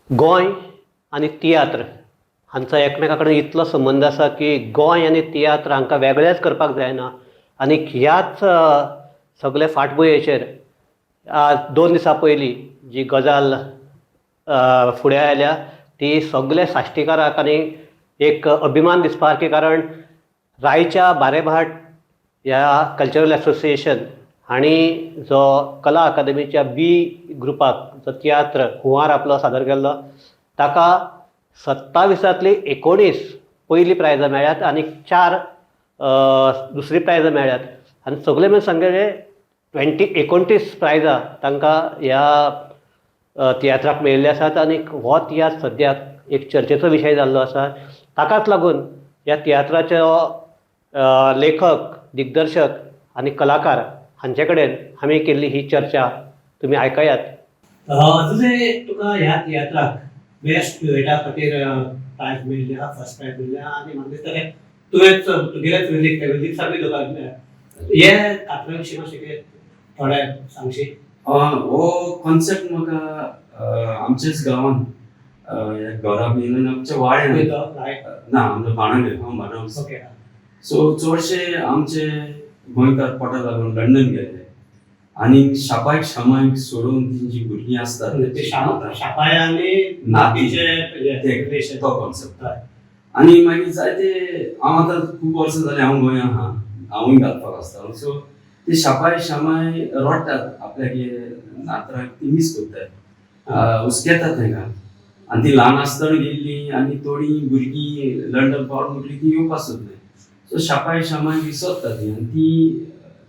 गोंय आनी तियात्र हांचो एकमेका कडेन इतलो संबंद आसा की गोंय आनी तियात्र हांकां वेगळेंच करपाक जायना. आनी ह्याच सगळे फाटभुंयेचेर आज 2 दिसां पयलीं जी गजाल फुडें आयल्या ती सगळे साश्टीकाराक आनी एक अभिमान दिसपा सारकी. कारण रायच्या बारेभाट ह्या कल्चरल एसोसिएशन हांणी जो कला अकादेमीच्या बी ग्रुपाक जो तियात्र हुंवार आपलो सादर केल्लो ताका 27तली 19 पयलीं प्रायजां मेळ्ळ्यात आनी 4 दुसरी प्रायजां मेळ्ळ्यात. आनी सगळे मेळून सांगले 29 प्रायजां तांकां ह्या तियात्राक मेळिल्ली आसात. आनी हो तियात्र सद्याक एक चर्चेचो विशय जाल्लो आसा. ताकाच लागून ह्या तियात्राचो लेखक, दिग्दर्शक आनी कलाकार हांचे कडेन आमी केल्ली ही चर्चा तुमी आयकयात. तुका ह्या तियात्राक बेस्ट पिवेटा खातीर प्रायज मेळिल्ली आहा, फर्स्ट प्रायज मेळिल्ली आहा. आनी म्हाका दिसता तुवेंच तुगेल्याच वेळीक सगळी तुका हे कातरा विशीं मातशें कितें थोडें सांगशी. हो कॉन्सेप्ट म्हाका आमच्याच गांवांत घरा बीन आमच्या वाड्यान ना आमच्या बाणावले हांव बाणावले. सो चडशे आमचे गोंयकार पोटा लागून लंडन गेले आनी शापायक शामायक सोडून जी भुरगीं आसतात शापाय आनी नातीचे तो कॉन्सेप्ट. आनी मागीर जायते हांव आतां खूब वर्सां जालीं हांव गोंयांत आहा, हांवूय घालपाक आसतालो. सो ते शापाय शामाय रडटात आपल्याक नात्राक ती मीस करतात, हुस्केतात तांकां. आनी ती ल्हान आसतना गेल्ली आनी थोडी भुरगीं लंडन पावली म्हणटली ती येवपाक सोदली. सो शापाय शामाय विसरता ती आनी ती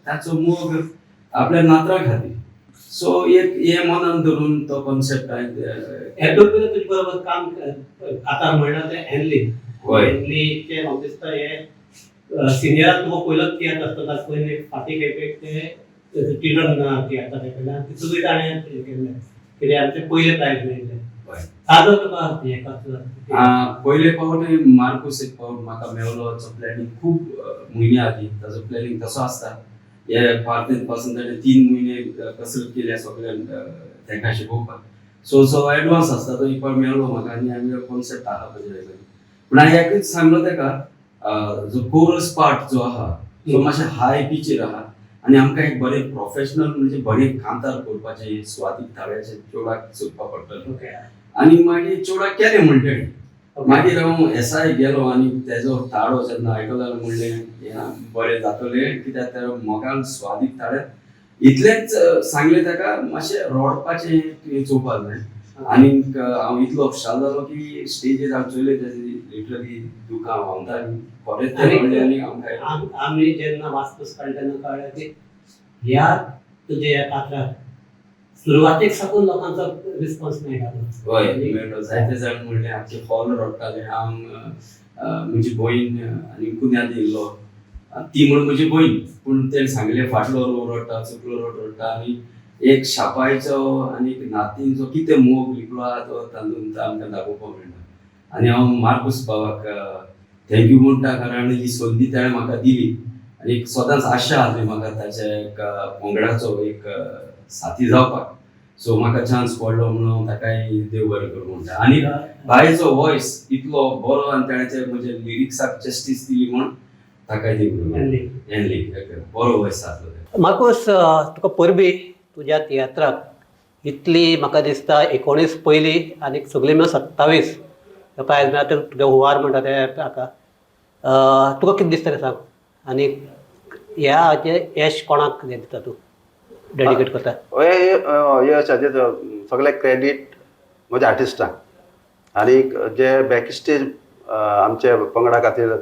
ताचो मोग आपल्या नात्रा खातीर. सो एक हे मनान धरून तो कॉन्सेप्ट हेतून तुजे बरोबर काम आतां म्हणलां तें हॅनली हॅनलीचे म्हाका दिसता हे सिनियर तुका पयलोच तियात्र आसता ताचे पयलीं फाटीं खेपेक ते चिल्ड्रन तियात्र केलें आनी तितूंतय ताणें केल्लें कित्याक आमचें पयलें प्रायज मेळिल्लें. ताजो तुका हें पयले फावट मार्कूस एक फावट म्हाका मेळ्ळो ताचो प्लॅनिंग खूब म्हयने आदीं. ताचो प्लॅनिंग कसो आसता हे पार्टेंत पासून ताणें 3 म्हयने कसरत केल्या सगळ्यांक तांकां शिकोवपाक. सो एडवान्स आसता तो एक फावट मेळ्ळो म्हाका आनी आमी कॉन्सेप्ट आहा पळय. पूण हांवें एकूच सांगलो ताका जो कोरस पार्ट जो आहा तो मातशें हाय पिचीर आहा आनी आमकां एक बरें प्रोफेशनल म्हणजे बरें कांतार करपाचें स्वातीक थाळ्याचें चेडवाक सोदपा पडटलें. आनी मागीर चेडवाक केलें म्हणटलें. मागीर हांव एसआय गेलो आनी तेजो ताळो जेन्ना आयकलो जाल्यार म्हणलें बरें जातलें कित्याक मोगान स्वादीक थाळ्यात इतलेंच सांगलें ताका मातशें रोडपाचें तुवें चोवपाक जाय. आनीक हांव इतलो खुशाल जालो की स्टेजीर हांव चोयलें तेजी लिटरली दुकां व्हांवता बरेंच आनी आमी जेन्ना वाचपूस काडले तेन्ना कळ्ळें की ह्या तुजे ह्या कातराक सुरवातेक साकून लोकांचो रिस्पॉन्स मेळटालो. हय मेळटलो. जायते जाण म्हणलें आमचे हॉल रडटाले. हांव म्हजी भयण आनी कुन्यान येयल्लो ती म्हणून म्हजी भयण. पूण तेणें सांगलें फाटलो रो रडटा, चुकलो रो रडटा. आनी एक शापायचो आनी एक नातींचो कितें मोग लिपलो आहा तो तातूंत आमकां दाखोवपाक मेळटा. आनी हांव मार्कूस बाबाक थँक्यू म्हणटा कारण ही संदी ताणें म्हाका दिली आनी एक सदांच आशा आसली म्हाका ताच्या एक पंगडाचो एक साथी जावपाक. सो म्हाका चान्स पडलो म्हणून ताकाय देव बरें करूं म्हणटा. आनी बायचो वॉयस इतलो बरो आनी ताणें म्हणजे लिरिक्साक जस्टीस दिली म्हण ताकाय देव हॅनली बरो वॉयस आसलो. मार्कूस तुका परबी तुज्या तियात्राक इतली म्हाका दिसता 19 पयलीं आनी सगळी मेळून 27 प्रायज मेळ्ळा ते तुगे हुंवार म्हणटा ते हाका तुका कितें दिसता तें सांग. आनी ह्या हाचें यश कोणाक हें दिता तूं डेडिकेट करता. यशाचें सगळें क्रेडीट म्हज्या आर्टिस्टांक आनी जे बॅक स्टेज आमचे पंगडा खातीर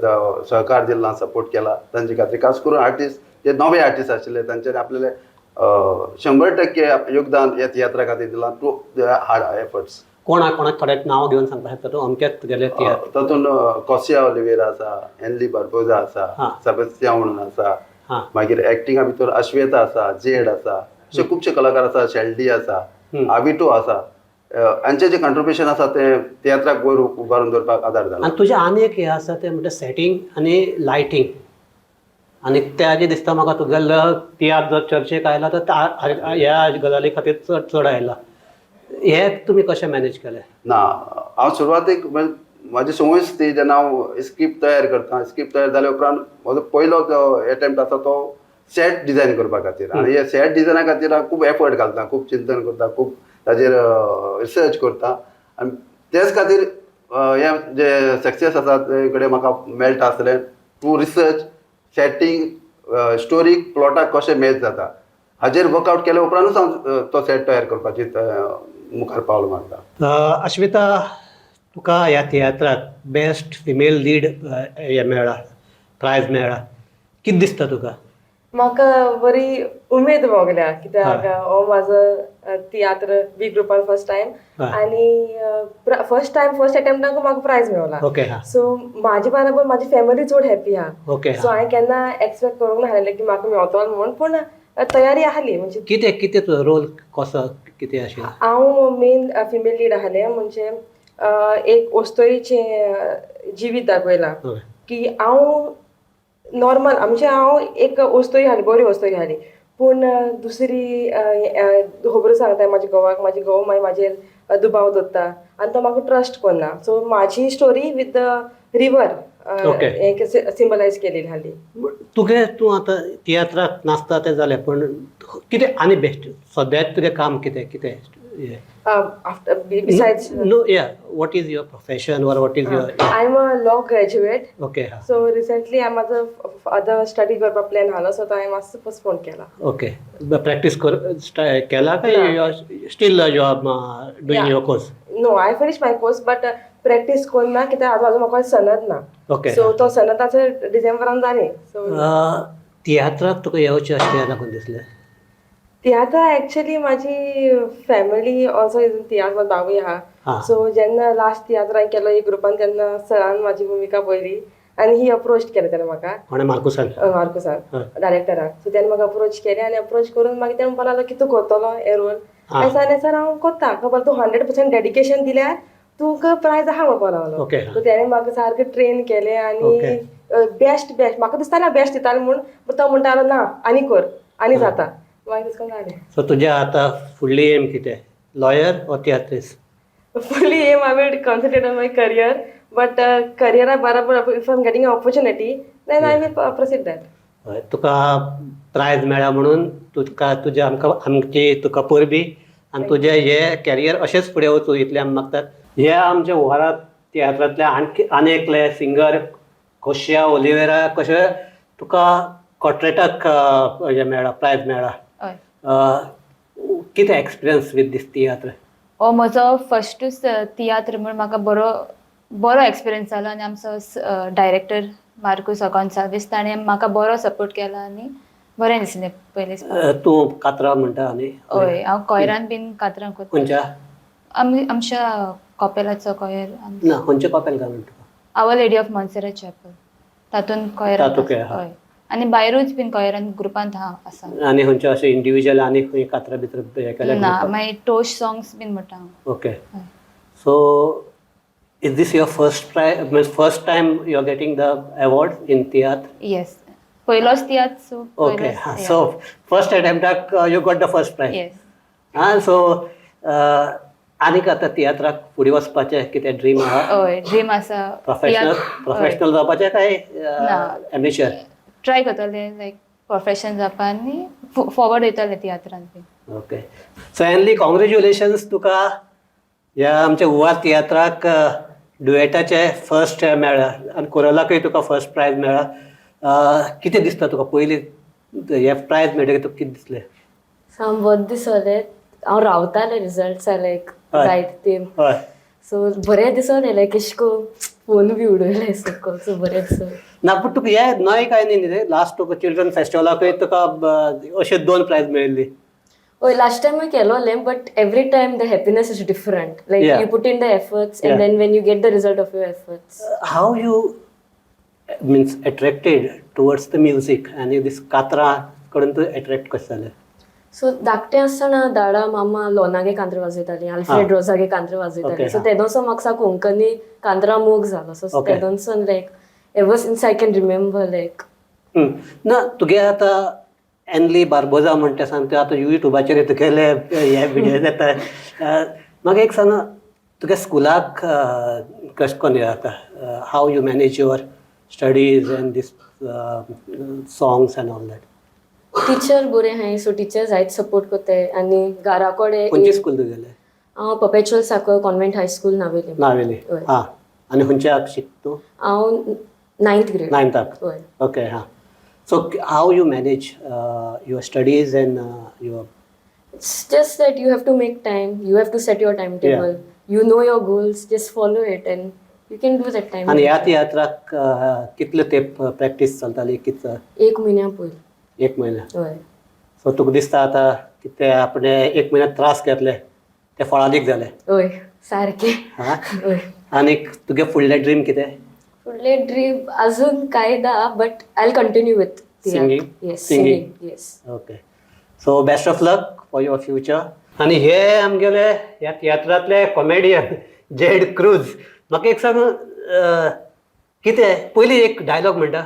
सहकार दिला सपोर्ट केला तांचे खातीर खास करून आर्टिस्ट जे नवे आर्टिस्ट आशिल्ले तांचे आपलेले 100% योगदान ह्या तियात्रा खातीर दिलां टू हार्ड एफर्ट्स. कोणाक थोडें नांव घेवन सांगपाक शकता तूं अमकेच तुगेले तियात्र. तातूंत कोसिया ओलिवेरा आसा, एनली बार्बोजा आसा, सेबेस्टियन म्हणून आसा, मागीर एक्टिंगा भितर अश्वेता आसा, जेड आसा, अशे खुबशे कलाकार आसा, शेल्डी आसा, आविटो आसा. हांचें जें कंट्रिब्युशन आसा तें तियात्राक वयर उबारून दवरपाक आदार जाला. आनी तुजें आनी एक हें आसा तें म्हणजे सेटींग आनी लायटींग. आनी तें हाजें दिसता म्हाका तुगेलो तियात्र जर चर्चेक आयला तर ह्या गजाली खातीर चड आयला. हे तुम्ही कशें मॅनेज केलें? ना हांव सुरवातेक म्हाजी संवयच ती जेन्ना हांव स्क्रिप्ट तयार करता, स्क्रिप्ट तयार जाल्या उपरांत म्हजो पयलो जो एटेम्प्ट आसा तो सेट डिझायन करपा खातीर. आनी हे सेट डिझायना खातीर हांव खूब एफर्ट घालता, खूब चिंतन करता, खूब ताजेर रिसर्च करता. आनी तेच खातीर हे जे सक्सेस आसा ते कडेन म्हाका मेळटा आसलें टू रिसर्च सेटींग, स्टोरीक प्लॉटाक कशें मॅच जाता हाजेर वर्कआवट केल्या उपरांतूच हांव तो सेट तयार करपाची मुखार पावल मारता. अश्विता, तुका ह्या तियात्राक बेस्ट फिमेल लीड हे मेळ्ळा, प्रायज मेळ्ळा. कितें दिसता तुका? म्हाका बरी उमेद भोगल्या कित्याक हो म्हाजो तियात्र बी ग्रुपान फर्स्ट टायम आनी फर्स्ट अटेम्प्टाक म्हाका प्रायज मेळ्ळा. ओके. सो म्हाजे बरोबर म्हाजी फॅमिली चड हॅपी आहा. ओके. सो हांवें केन्ना एक्सपेक्ट करूंक नाहलें की म्हाका मेळटलो म्हणून, पूण तयारी आहली. म्हणजे कितें तुजो रोल कसो कितें आशिल्लो? हांव मेन फिमेल लीड आहलें. म्हणजे एक ओस्तोरीचें जिवीत दाखयलां की हांव नॉर्मल, म्हणजे हांव एक ओस्तोरी आहली, बरी ओस्तोरी आहली, पूण दुसरी खबर सांगता म्हाज्या घोवाक, म्हाजी घोव मागीर म्हाजेर दुबाव दवरता आनी तो म्हाका ट्रस्ट करना. सो म्हाजी स्टोरी विथ द रिवर एक सिंबलायज केलेली आहली. तूं आतां तियात्राक नाचता तें जालें, पूण कितें आनी बेस्ट सद्याक तुजें काम कितें? After besides no, yeah, what is your profession or what is your I'm a law graduate. Okay. So recently I'm other study करपा प्लॅन आलो, सो तो हांवें मातसो पोस्टपोन केला. ओके. प्रॅक्टीस केला काय still you are doing your course? No, I finish my course but practice कोन्ना कित्याक आजून म्हाका सनद ना. ओके. सो तो सनदाचो डिसेंबरान जालें. सो तियात्राक तुका येवचें अशें लागून दिसलें? तियात्र एक्चुअली म्हाजी family also is in tiatr. म्हाजो भावूय आहा. सो जेन्ना लास्ट तियात्र हांवें केलो एक ग्रुपान, तेन्ना सरान म्हाजी भुमिका पळयली आनी ही अप्रोच केलें तेणें म्हाका. मार्कुसान डायरेक्टराक. सो तेणें म्हाका अप्रोच केलें आनी अप्रोच करून मागीर तेणें म्हणपाक लागलो की तूं करतलो हे रोल. हांवें सर हांव करता. खबर तूं 100% डेडिकेशन दिल्यार तुका प्रायज आहा म्हणपाक लागलो. सो तेणें म्हाका सारकें ट्रेन केलें आनी बेस्ट म्हाका दिसतालें बेस्ट दितालें म्हूण, तो म्हणटालो ना आनी कर आनी जाता. मागीर तशें करून जालें. सो तुजें आतां फुडली एम कितें? Lawyer or tiatrist? Fully aim I will concentrate on my career, but करियरा बरोबर if I am getting opportunity then I will proceed that. हय, तुका प्रायज मेळ्ळा म्हणून तुजें आमची तुका परबी आनी तुजें हे कॅरियर अशेंच फुडें वचूं इतलें आमी मागतात. हे आमच्या ओव्हरात तियात्रांतले आनी एकले सिंगर खोशिया ओलिवेरा कशें तुका कॉर्ट्रेटाक हें मेळ्ळा, प्रायज मेळ्ळा. कितें एक्सपिरियन्स वीथ दीस तियात्र? हो म्हजो फस्टूच तियात्र म्हणून म्हाका बरो एक्सपिरियन्स जालो आनी आमचो डायरेक्टर मार्कूस गोन्साल्वीस ताणें म्हाका बरो सपोर्ट केला आनी बरें दिसलें पयलींच. तूं कातरां म्हणटा न्ही? हय, हांव कोयरान बीन कातरां करता. खंयच्या? आमच्या कॉपेलाचो कोयर. ना, खंयच्या कॉपेल घालून तुका? आवर लेडी ऑफ मॉन्सेरेट चॅपल तातूंत कोयरान. हय, आनी भायरूच बीन कोयरान ग्रुपांत आसा. आनी खंयचे अशें इंडिविज्युअल आनी खंय कातरां भितर हें केल्या? ना, मागीर टोस्ट सॉंग्स बीन म्हणटा हांव. Okay. So is this your first prize, means first time you are getting the award in tiatr? Yes, पयलोच tiatr. So okay. So first अटेम्प्टाक you got the first prize? Yes. So आनीक आतां तियात्राक फुडें वचपाचें कितें ड्रीम आहा? हय, ड्रीम आसा. प्रोफेशनल जावपाचें काय एमेच्युअर? ट्राय करतलें लायक प्रोफेशन जावपा आनी फॉवर्ड वयतलें तियात्रांत bin. Okay. So Anly congratulations तुका ह्या आमच्या ओवार तियात्राक डुएटाचें फर्स्ट मेळ्ळा आनी कोरलाकूय तुका फर्स्ट प्रायज मेळ्ळा. कितें दिसता तुका पयलीं हे प्रायज मेळटकीर तुका कितें दिसलें? साम बरें दिसलें. हांव रावतालें रिजल्ट्स लायक जायत ते. सो बरें दिसलें लायक एशें करून फोन बी उडयलें सकयल. सो बरें दिसलें. ना, पूण तुका हे नय काय न्ही रे, लास्ट तुका चिल्ड्रन फेस्टिवलाकूय तुका अशें 2 प्रायज मेळिल्ली. हय, लास्ट टायम केलोलें, but every time the happiness is different. Like you put in the efforts and then when you get the result of your efforts. How you means attracted towards the music आनी दीस कातरां कडून तूं attract कशें जालें? So धाकटें आसतना दाडा मामा लोनागे कांतरां वाजयतालीं, Alfred रोजागे कांतरां वाजयतालीं. So तेदोनसून म्हाका सा कोंकणी कांतरां मोग जालो. सो तेदोनसून like ever since I can remember like. ना, तुगे आतां एनली बार्बोजा म्हणटा सांग ते आतां युट्यूबाचेर तुगेले हे विडियोज येता. म्हाका एक सांग तुगे स्कुलाक कशें करून हें जाता how you manage your studies and these songs and all that teacher बरे हाय सो टिचर जायत सपोर्ट करताय आनी घरा कडेन खंयचे स्कूल तुगेले हांव पर्पेच्युअल साकर कॉन्व्हेंट हायस्कूल नावेली नावेली हय. हां आनी खंयच्या शिक तूं हांव 9th ग्रेड 9th हय. ओके हां so how you manage your studies and your It's just that you have to make time, you have to set your timetable, you know your goals, just follow it and you can do that time. आनी ह्या तियात्राक कितले तेंप practice चलताली कितलो 1 म्हयन्या पयलीं 1 म्हयनो हय. सो तुका दिसता आतां कितें आपणे 1 म्हयन्यात त्रास घेतले ते फळादीक जाले हय सारकें हां हय. आनीक तुगे फुडले ड्रीम कितें फुडले ड्रीम अजून काय ना but I will continue with Singing? Yes Singing. Singing yes. Okay so best of luck for your future आनी हे आमगेले ह्या तियात्रांतले कॉमेडियन जेड क्रूज म्हाका एक सांग कितें पयलीं एक डायलॉग म्हणटा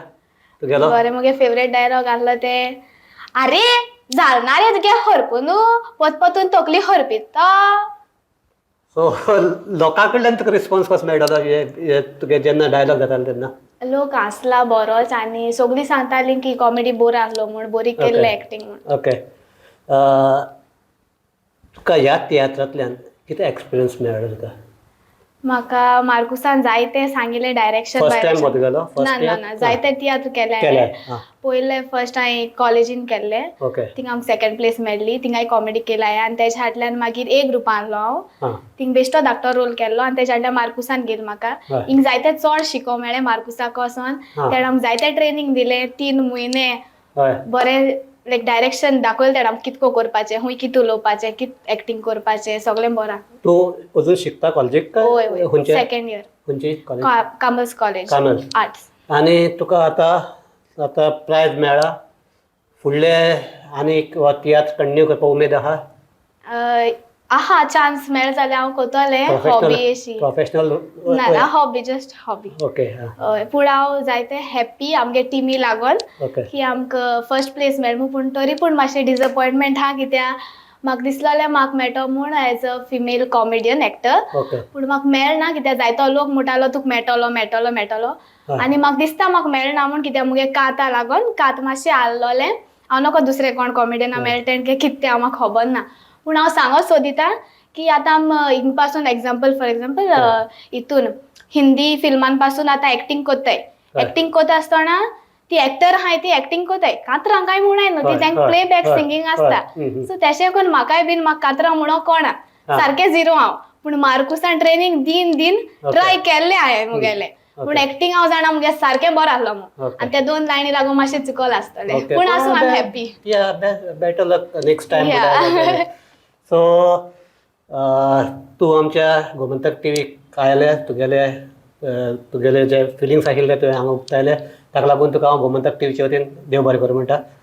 तुगेलो बरें मुगे फेवरेट डायलॉग आहलो ते अरे जालना रे तुगे हरपून पतपतून तकली हरपिता. सो लोकां कडल्यान तुका रिस्पॉन्स कसो मेळटालो हे तुगे जेन्ना डायलॉग जाताले तेन्ना लोक आसला बरोच आनी सगळीं सांगतालीं की कॉमेडी बोर आहलो म्हूण बरी केल्लें एक्टींग म्हूण. ओके तुका ह्या तियात्रांतल्यान कितें एक्सपिरियन्स मेळ्ळो तुका म्हाका मार्कुसान जायते सांगिल्लें डायरेक्शन फर्स्ट टायम हो तुगेलो ना जायते तियात्र केले केले हांवें. पयले फर्स्ट हांवें कॉलेजीन केल्ले ओके थिंग आमकां सेकंड प्लेस मेळ्ळी थिंग हांवें कॉमेडी केला आनी तेज्या फाटल्यान मागीर एक ग्रुपान आहलो हांव हां थिंग बेश्टो धाकटो रोल केल्लो आनी तेज्या फाटल्यान मार्कुसान गेल म्हाका हय. हिंग जायते चड शिको मेळ्ळें मार्कुसाक वचोन हां. तेणें आमकां जायते ट्रेनींग दिलें 3 म्हयने हय बरें लायक डायरेक्शन दाखयलें तेणें आमकां कितको करपाचें खूंय कितें उलोवपाचें कित एक्टींग करपाचें सगळें बरें. तूं अजून शिकता कॉलेजीक होय काय होय खंयचे सेकंड इयर खंयची college commerce college commerce. Arts. आनी तुका आतां प्रायज मेळ्ळा फुडले आनीक हो तियात्र कंटिन्यू करपाक उमेद आहा आहा चान्स मेळ जाल्यार हांव करतलें हॉबी अशी प्रोफेशनल ना हॉबी जस्ट हॉबी. ओके हां पूण हांव जायते हॅप्पी आमगे टिमी लागून ओके की आमकां फर्स्ट प्लेस मेळ्ळो पूण तरी पूण मातशें डिसअपॉयंटमेंट हा कित्याक म्हाका दिसलेलें म्हाका मेळटो म्हूण as a female comedian actor okay पूण म्हाका मेळना कित्याक जायतो लोक म्हणटालो तुका मेळटलो आनी म्हाका दिसता म्हाका मेळना म्हूण कित्याक मुगे काता लागून कात मातशें हाल्लोलें हांव नको दुसरें कोण कॉमेडियना मेळटें कितें तें हांव म्हाका खबर ना पूण हांव सांगोच सोदितां की आतां हिंग पासून फॉर एक्झाम्पल हितून हिंदी फिल्मां पासून आतां एक्टींग कोत्ताय एक्टींग कोत्ता आसतना ती एक्टर आहाय ती एक्टींग कोत्ताय कांतरां काय म्हणून न्हू ती तांकां प्ले बॅक सिंगींग आसता सो तेशें करून म्हाकाय बीन म्हाका कांतरां म्हणो कोणा सारकें झिरो हांव पूण मार्कुसान ट्रेनींग दिन ट्राय केल्लें हांवें मुगेलें पूण एक्टींग हांव जाणा मुगे सारकें बरें आहलो म्हणून आनी ते 2 लायनी लागून मातशें चुकोल आसतलें पूण आसूं I am happy. Better luck next time so तूं आमच्या गोमंतक टीव्हीक आयले तुगेले जे फिलिंग्स आशिल्ले तुवें हांगा उक्तायले ताका लागून तुका हांव गोमंतक टीव्हीचे वतीन देव बरें करूं म्हणटा